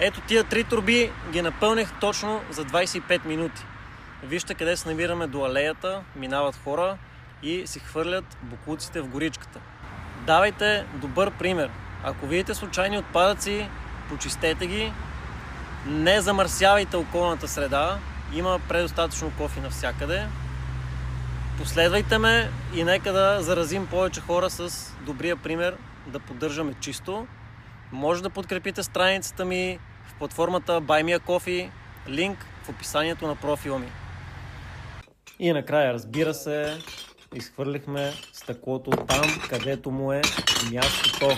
Ето тия 3 турби ги напълних точно за 25 минути. Вижте къде се намираме до алеята, минават хора и си хвърлят боклуците в горичката. Давайте добър пример. Ако видите случайни отпадъци, почистете ги, не замърсявайте околната среда, има предостатъчно кофи навсякъде. Последвайте ме и нека да заразим повече хора с добрия пример да поддържаме чисто. Може да подкрепите страницата ми в платформата Buy Me a Coffee, линк в описанието на профила ми. И накрая, разбира се, изхвърлихме стъклото там, където му е мястото.